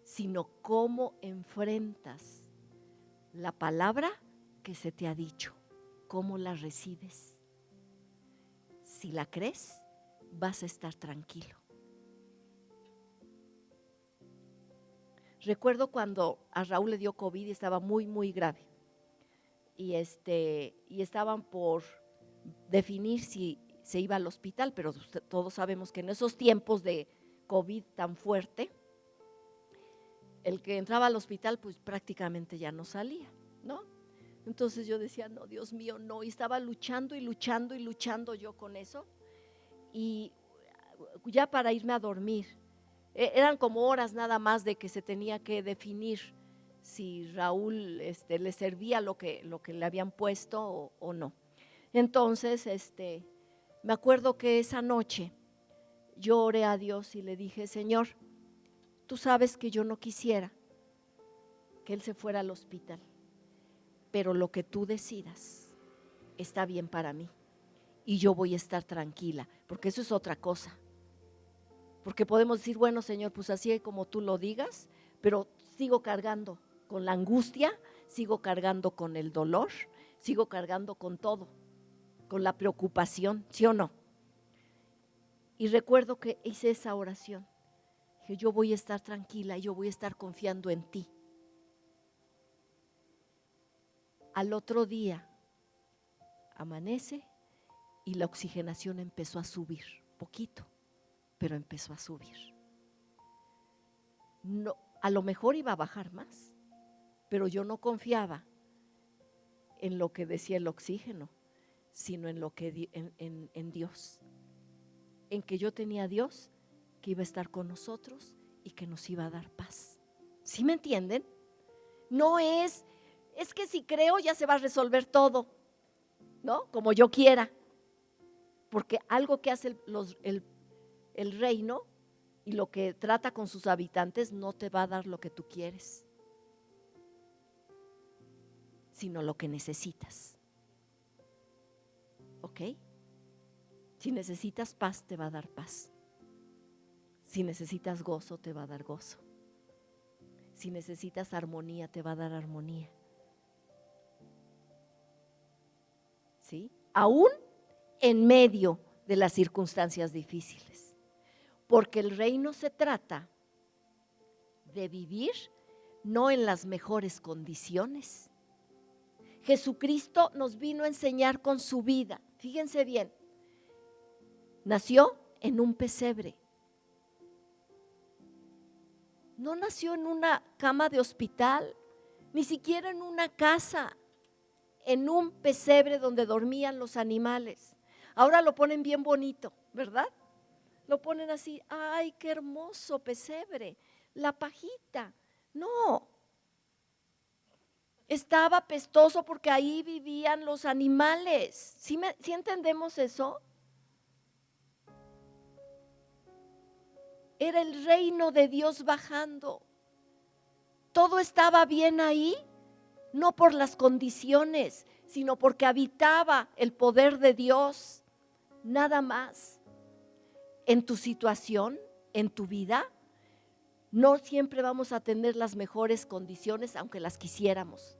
sino cómo enfrentas la palabra que se te ha dicho, cómo la recibes. Si la crees, vas a estar tranquilo. Recuerdo cuando a Raúl le dio COVID y estaba muy, muy grave. Y estaban por definir si se iba al hospital, pero todos sabemos que en esos tiempos de COVID tan fuerte, el que entraba al hospital pues prácticamente ya no salía, ¿no? Entonces yo decía, no, Dios mío, no, y estaba luchando y luchando y luchando yo con eso, y ya para irme a dormir, eran como horas nada más de que se tenía que definir si Raúl le servía lo que le habían puesto o no. Entonces, me acuerdo que esa noche yo oré a Dios y le dije, Señor, tú sabes que yo no quisiera que él se fuera al hospital, pero lo que tú decidas está bien para mí y yo voy a estar tranquila, porque eso es otra cosa. Porque podemos decir, bueno, Señor, pues así como tú lo digas, pero sigo cargando con la angustia, sigo cargando con el dolor, sigo cargando con todo, con la preocupación, ¿sí o no? Y recuerdo que hice esa oración, que yo voy a estar tranquila y yo voy a estar confiando en ti. Al otro día amanece y la oxigenación empezó a subir, poquito, pero empezó a subir. No, a lo mejor iba a bajar más, pero yo no confiaba en lo que decía el oxígeno, sino en lo que en Dios, en que yo tenía a Dios que iba a estar con nosotros y que nos iba a dar paz. ¿Sí me entienden? No es que si creo ya se va a resolver todo, ¿no? Como yo quiera, porque algo que hace el reino y lo que trata con sus habitantes no te va a dar lo que tú quieres, sino lo que necesitas. ¿Ok? Si necesitas paz, te va a dar paz. Si necesitas gozo, te va a dar gozo. Si necesitas armonía, te va a dar armonía. ¿Sí? Aún en medio de las circunstancias difíciles. Porque el reino se trata de vivir no en las mejores condiciones. Jesucristo nos vino a enseñar con su vida. Fíjense bien, nació en un pesebre. No nació en una cama de hospital, ni siquiera en una casa, en un pesebre donde dormían los animales. Ahora lo ponen bien bonito, ¿verdad? Lo ponen así, ay, qué hermoso pesebre, la pajita. No, estaba pestoso porque ahí vivían los animales. ¿Sí entendemos eso? Era el reino de Dios bajando. Todo estaba bien ahí, no por las condiciones, sino porque habitaba el poder de Dios. Nada más. En tu situación, en tu vida, no siempre vamos a tener las mejores condiciones, aunque las quisiéramos.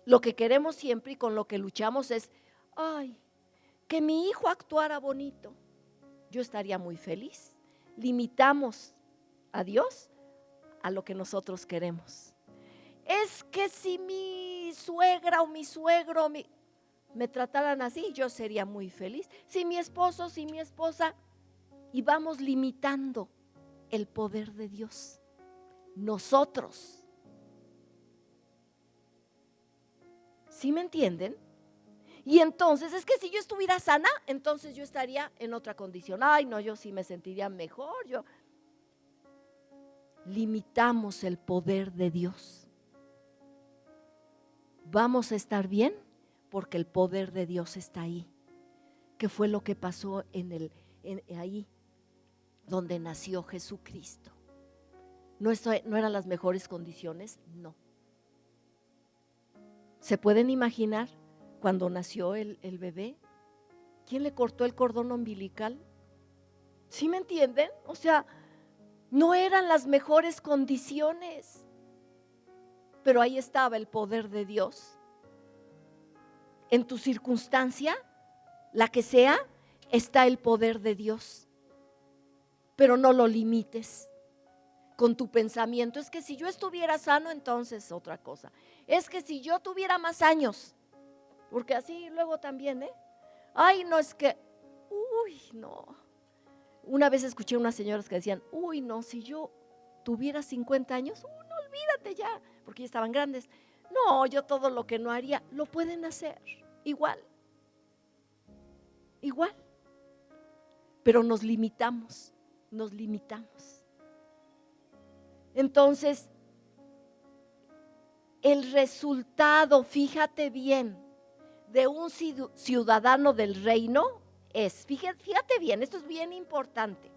Lo que queremos siempre y con lo que luchamos es, ay, que mi hijo actuara bonito. Yo estaría muy feliz. Limitamos a Dios a lo que nosotros queremos. Es que si mi suegra o mi suegro me trataran así, yo sería muy feliz. Si mi esposo, si mi esposa, y vamos limitando el poder de Dios. Nosotros. ¿Sí me entienden? Y entonces, es que si yo estuviera sana, entonces yo estaría en otra condición. Ay, no, yo sí me sentiría mejor. Limitamos el poder de Dios. Vamos a estar bien porque el poder de Dios está ahí. ¿Qué fue lo que pasó ahí donde nació Jesucristo? ¿No eran las mejores condiciones? No. ¿Se pueden imaginar cuando nació el bebé? ¿Quién le cortó el cordón umbilical? ¿Sí me entienden? O sea, no eran las mejores condiciones, pero ahí estaba el poder de Dios. En tu circunstancia, la que sea, está el poder de Dios, pero no lo limites con tu pensamiento. Es que si yo estuviera sano, entonces otra cosa. Es que si yo tuviera más años, porque así luego también, ay, no, es que, uy, no. Una vez escuché unas señoras que decían, uy, no, si yo tuviera 50 años, no, olvídate ya, porque ya estaban grandes. No, yo todo lo que no haría, lo pueden hacer, igual, pero nos limitamos. Entonces, el resultado, fíjate bien, de un ciudadano del reino es, fíjate bien, esto es bien importante,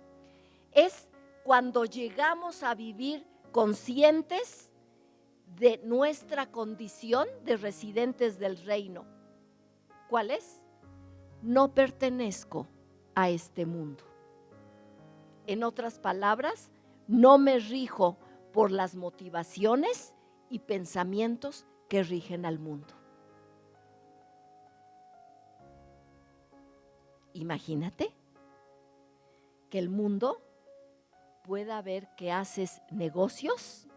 es cuando llegamos a vivir conscientes de nuestra condición de residentes del reino. ¿Cuál es? No pertenezco a este mundo. En otras palabras, no me rijo por las motivaciones y pensamientos que rigen al mundo. Imagínate que el mundo pueda ver que haces negocios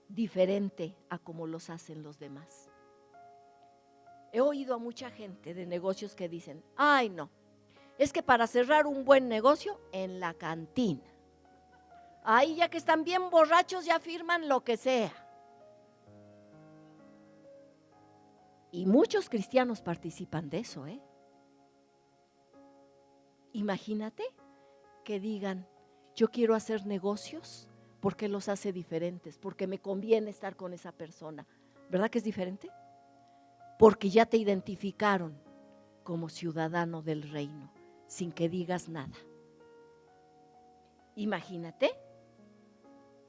diferente a como los hacen los demás. He oído a mucha gente de negocios que dicen, ay no, es que para cerrar un buen negocio en la cantina. Ahí ya que están bien borrachos ya firman lo que sea. Y muchos cristianos participan de eso, Imagínate que digan, yo quiero hacer negocios porque los hace diferentes, porque me conviene estar con esa persona. ¿Verdad que es diferente? Porque ya te identificaron como ciudadano del reino, sin que digas nada. Imagínate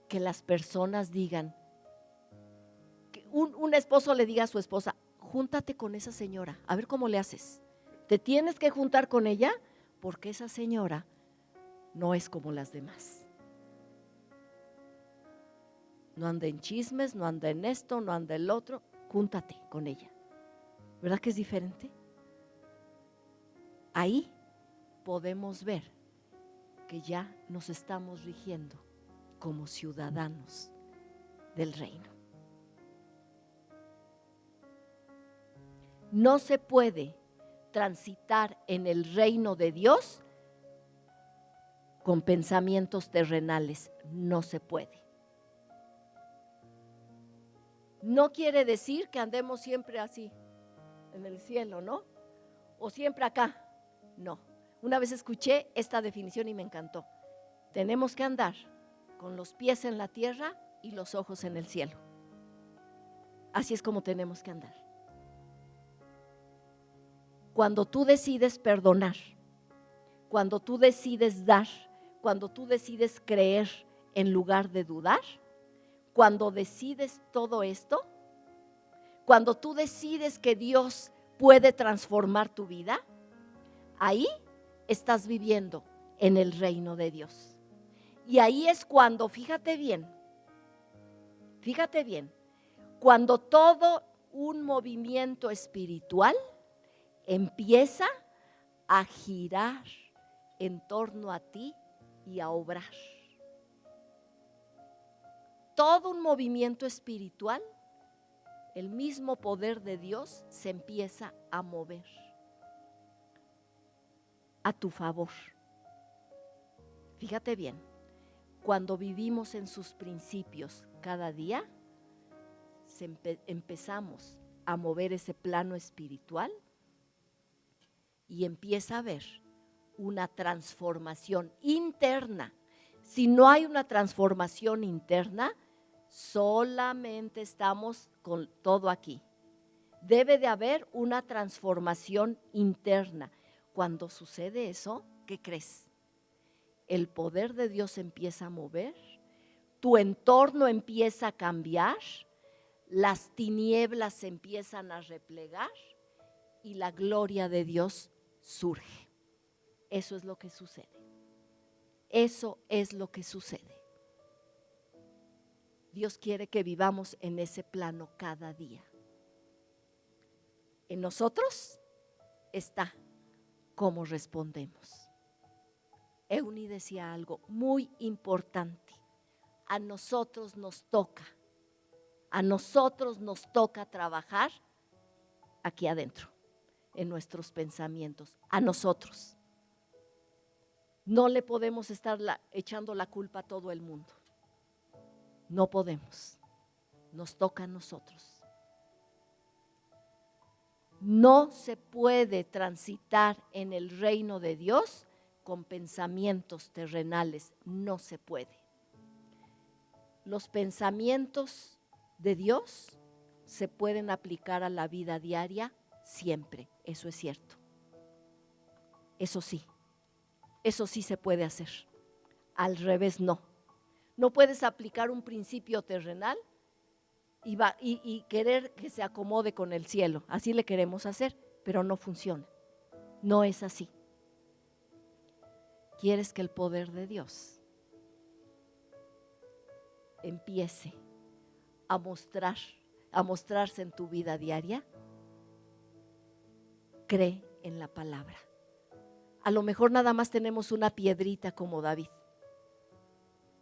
que las personas digan, que un esposo le diga a su esposa, júntate con esa señora, a ver cómo le haces. Te tienes que juntar con ella porque esa señora no es como las demás. No anda en chismes, no anda en esto, no anda en el otro, júntate con ella. ¿Verdad que es diferente? Ahí podemos ver que ya nos estamos rigiendo como ciudadanos del reino. No se puede transitar en el reino de Dios con pensamientos terrenales, no se puede. No quiere decir que andemos siempre así, en el cielo, ¿no? O siempre acá, no. Una vez escuché esta definición y me encantó. Tenemos que andar con los pies en la tierra y los ojos en el cielo. Así es como tenemos que andar. Cuando tú decides perdonar, cuando tú decides dar, cuando tú decides creer en lugar de dudar, cuando decides todo esto, cuando tú decides que Dios puede transformar tu vida, ahí estás viviendo en el reino de Dios. Y ahí es cuando, fíjate bien, cuando todo un movimiento espiritual empieza a girar en torno a ti y a obrar. todo un movimiento espiritual, el mismo poder de Dios se empieza a mover a tu favor. Fíjate bien, cuando vivimos en sus principios cada día, empezamos a mover ese plano espiritual y empieza a haber una transformación interna. Si no hay una transformación interna, solamente estamos con todo aquí. Debe de haber una transformación interna. Cuando sucede eso, ¿qué crees? El poder de Dios empieza a mover, tu entorno empieza a cambiar, las tinieblas se empiezan a replegar y la gloria de Dios surge. Eso es lo que sucede. Eso es lo que sucede. Dios quiere que vivamos en ese plano cada día. En nosotros está cómo respondemos. Euni decía algo muy importante. A nosotros nos toca trabajar aquí adentro, en nuestros pensamientos, a nosotros. No le podemos estar echando la culpa a todo el mundo. No podemos. Nos toca a nosotros. No se puede transitar en el reino de Dios con pensamientos terrenales. No se puede. Los pensamientos de Dios se pueden aplicar a la vida diaria siempre. Eso es cierto. Eso sí se puede hacer. Al revés, no. No puedes aplicar un principio terrenal y querer que se acomode con el cielo. Así le queremos hacer, pero no funciona. No es así. ¿Quieres que el poder de Dios empiece a mostrarse en tu vida diaria? Cree en la palabra. A lo mejor nada más tenemos una piedrita como David.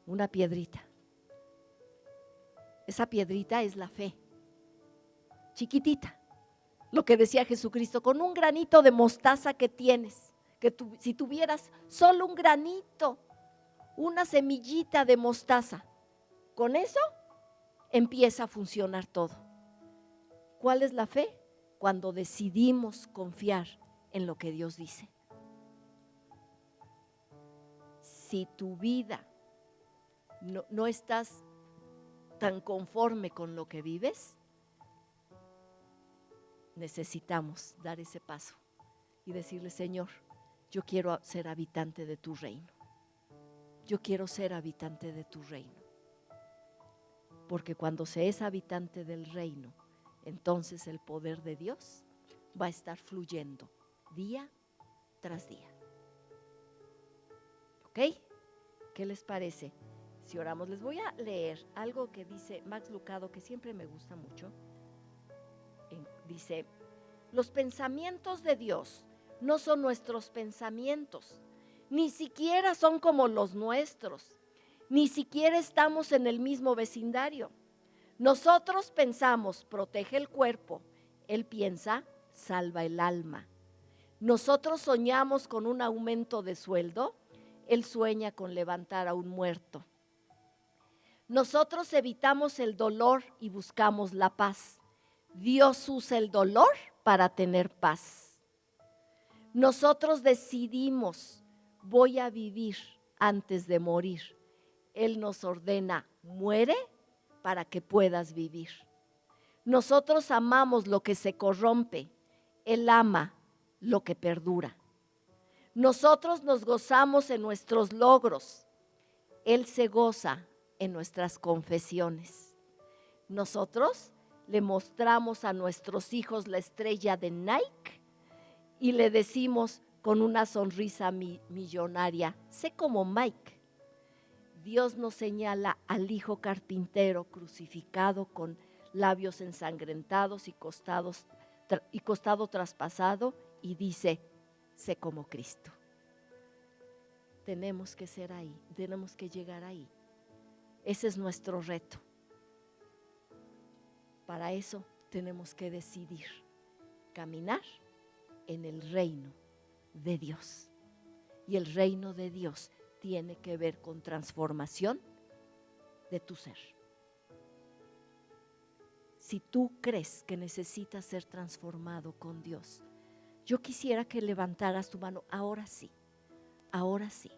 Una piedrita. Esa piedrita es la fe. Chiquitita. Lo que decía Jesucristo, con un granito de mostaza que tienes, si tuvieras solo un granito, una semillita de mostaza, con eso empieza a funcionar todo. ¿Cuál es la fe? Cuando decidimos confiar en lo que Dios dice. Si tu vida no estás tan conforme con lo que vives, necesitamos dar ese paso y decirle: Señor, yo quiero ser habitante de tu reino. Yo quiero ser habitante de tu reino. Porque cuando se es habitante del reino, entonces el poder de Dios va a estar fluyendo día tras día. ¿Ok? ¿Qué les parece si oramos? Les voy a leer algo que dice Max Lucado, que siempre me gusta mucho. Dice: los pensamientos de Dios no son nuestros pensamientos, ni siquiera son como los nuestros, ni siquiera estamos en el mismo vecindario. Nosotros pensamos, protege el cuerpo; Él piensa, salva el alma. Nosotros soñamos con un aumento de sueldo; Él sueña con levantar a un muerto. Nosotros evitamos el dolor y buscamos la paz; Dios usa el dolor para tener paz. Nosotros decidimos, voy a vivir antes de morir; Él nos ordena, muere para que puedas vivir. Nosotros amamos lo que se corrompe; Él ama lo que perdura. Nosotros nos gozamos en nuestros logros; Él se goza en nuestras confesiones. Nosotros le mostramos a nuestros hijos la estrella de Nike y le decimos con una sonrisa millonaria: sé como Mike. Dios nos señala al hijo carpintero crucificado con labios ensangrentados y costado traspasado y dice: sé como Cristo. Tenemos que ser ahí, tenemos que llegar ahí. Ese es nuestro reto. Para eso tenemos que decidir caminar en el reino de Dios. Y el reino de Dios tiene que ver con transformación de tu ser. Si tú crees que necesitas ser transformado con Dios, yo quisiera que levantaras tu mano. Ahora sí, ahora sí.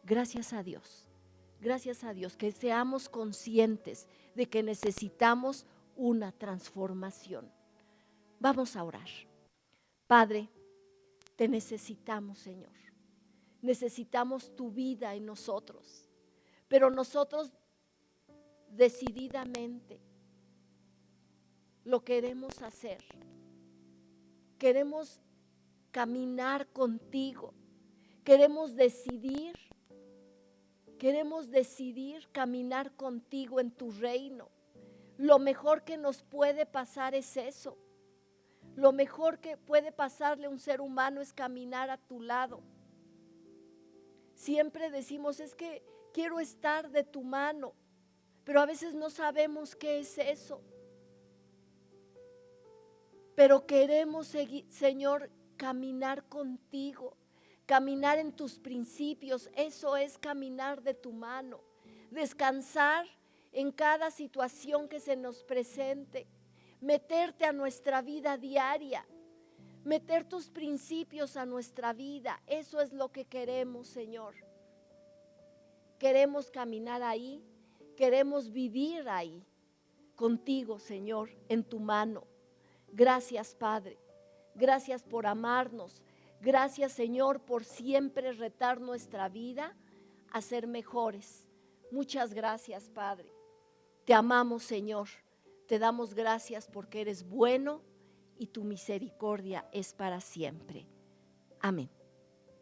Gracias a Dios que seamos conscientes de que necesitamos una transformación. Vamos a orar. Padre, te necesitamos, Señor. Necesitamos tu vida en nosotros, pero nosotros decididamente lo queremos hacer. Queremos caminar contigo. Queremos decidir caminar contigo en tu reino. Lo mejor que nos puede pasar es eso. Lo mejor que puede pasarle a un ser humano es caminar a tu lado. Siempre decimos, es que quiero estar de tu mano, pero a veces no sabemos qué es eso. Pero queremos seguir, Señor, caminar contigo, caminar en tus principios. Eso es caminar de tu mano, descansar en cada situación que se nos presente, meterte a nuestra vida diaria, meter tus principios a nuestra vida. Eso es lo que queremos, Señor. Queremos caminar ahí, queremos vivir ahí, contigo, Señor, en tu mano. Gracias, Padre. Gracias por amarnos. Gracias, Señor, por siempre retar nuestra vida a ser mejores. Muchas gracias, Padre. Te amamos, Señor. Te damos gracias porque eres bueno y tu misericordia es para siempre. Amén.